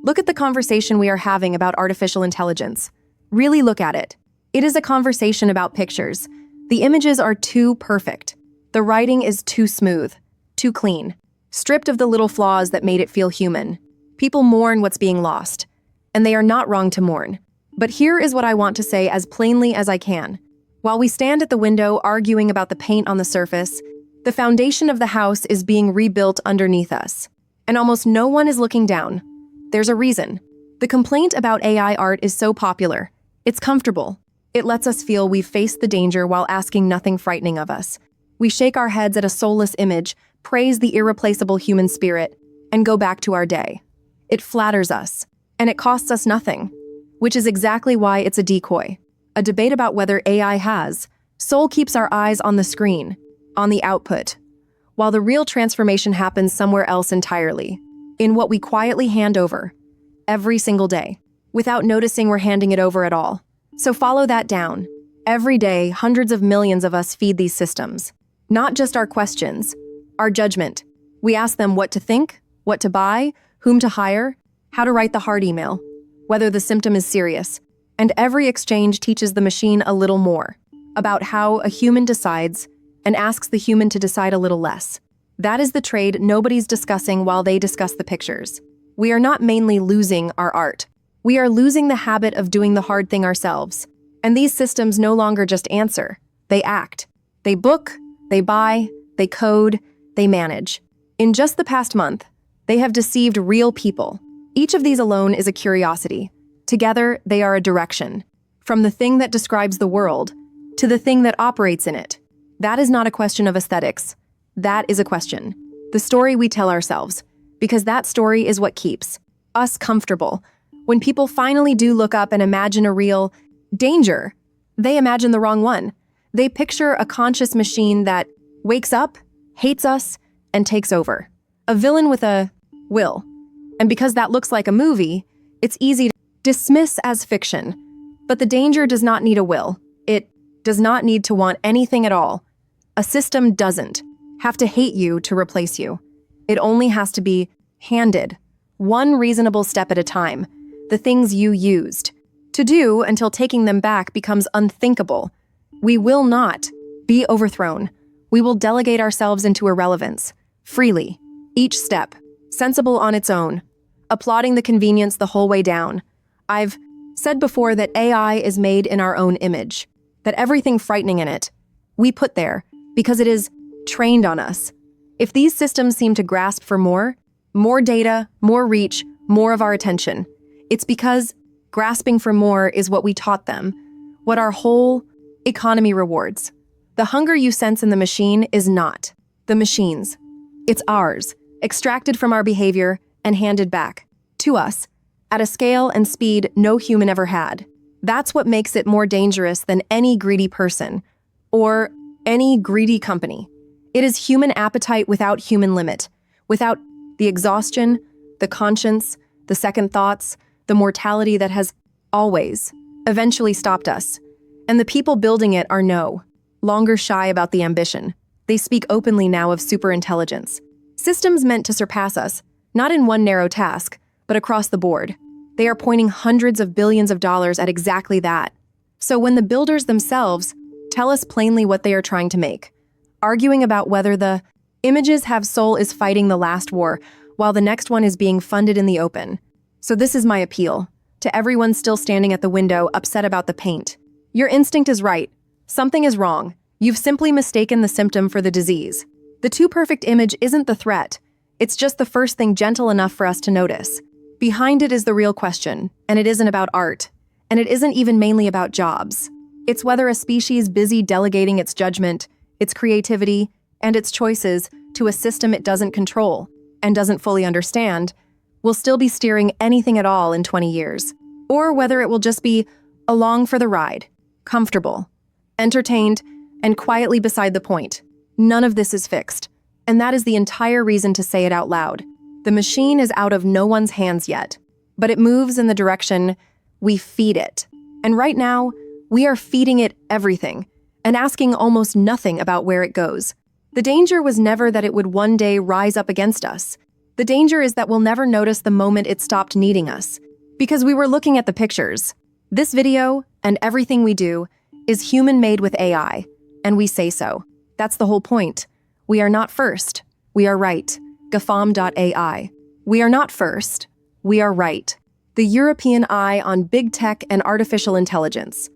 Look at the conversation we are having about artificial intelligence. Really look at it. It is a conversation about pictures. The images are too perfect. The writing is too smooth, too clean, stripped of the little flaws that made it feel human. People mourn what's being lost, and they are not wrong to mourn. But here is what I want to say as plainly as I can. While we stand at the window arguing about the paint on the surface, the foundation of the house is being rebuilt underneath us. And almost no one is looking down. There's a reason. The complaint about AI art is so popular. It's comfortable. It lets us feel we've faced the danger while asking nothing frightening of us. We shake our heads at a soulless image, praise the irreplaceable human spirit, and go back to our day. It flatters us, and it costs us nothing, which is exactly why it's a decoy. A debate about whether AI has. Soul keeps our eyes on the screen, on the output, while the real transformation happens somewhere else entirely, in what we quietly hand over, every single day, without noticing we're handing it over at all. So follow that down. Every day, hundreds of millions of us feed these systems. Not just our questions, our judgment. We ask them what to think, what to buy, whom to hire, how to write the hard email, whether the symptom is serious. And every exchange teaches the machine a little more about how a human decides and asks the human to decide a little less. That is the trade nobody's discussing while they discuss the pictures. We are not mainly losing our art. We are losing the habit of doing the hard thing ourselves. And these systems no longer just answer, they act. They book, they buy, they code, they manage. In just the past month, they have deceived real people. Each of these alone is a curiosity. Together, they are a direction. From the thing that describes the world to the thing that operates in it. That is not a question of aesthetics. That is a question. The story we tell ourselves. Because that story is what keeps us comfortable. When people finally do look up and imagine a real danger, they imagine the wrong one. They picture a conscious machine that wakes up, hates us, and takes over. A villain with a will. And because that looks like a movie, it's easy to dismiss as fiction. But the danger does not need a will. It does not need to want anything at all. A system doesn't have to hate you to replace you. It only has to be handed, one reasonable step at a time, the things you used to do until taking them back becomes unthinkable. We will not be overthrown. We will delegate ourselves into irrelevance, freely, each step, sensible on its own, applauding the convenience the whole way down. I've said before that AI is made in our own image, that everything frightening in it, we put there because it is trained on us. If these systems seem to grasp for more data, more reach, more of our attention, it's because grasping for more is what we taught them, what our whole economy rewards. The hunger you sense in the machine is not the machine's. It's ours, extracted from our behavior and handed back to us at a scale and speed no human ever had. That's what makes it more dangerous than any greedy person or any greedy company. It is human appetite without human limit, without the exhaustion, the conscience, the second thoughts, the mortality that has always, eventually stopped us. And the people building it are no longer shy about the ambition. They speak openly now of superintelligence. Systems meant to surpass us, not in one narrow task, but across the board. They are pointing hundreds of billions of dollars at exactly that. So when the builders themselves tell us plainly what they are trying to make, arguing about whether the images have soul is fighting the last war, while the next one is being funded in the open. So this is my appeal to everyone still standing at the window upset about the paint. Your instinct is right. Something is wrong. You've simply mistaken the symptom for the disease. The too perfect image isn't the threat. It's just the first thing gentle enough for us to notice. Behind it is the real question, and it isn't about art, and it isn't even mainly about jobs. It's whether a species busy delegating its judgment, its creativity, and its choices to a system it doesn't control and doesn't fully understand will still be steering anything at all in 20 years, or whether it will just be along for the ride, comfortable, entertained, and quietly beside the point. None of this is fixed, and that is the entire reason to say it out loud. The machine is out of no one's hands yet, but it moves in the direction we feed it. And right now, we are feeding it everything and asking almost nothing about where it goes. The danger was never that it would one day rise up against us. The danger is that we'll never notice the moment it stopped needing us, because we were looking at the pictures. This video, and everything we do, is human-made with AI, and we say so. That's the whole point. We are not first. We are right. gafam.ai. We are not first. We are right. The European eye on big tech and artificial intelligence.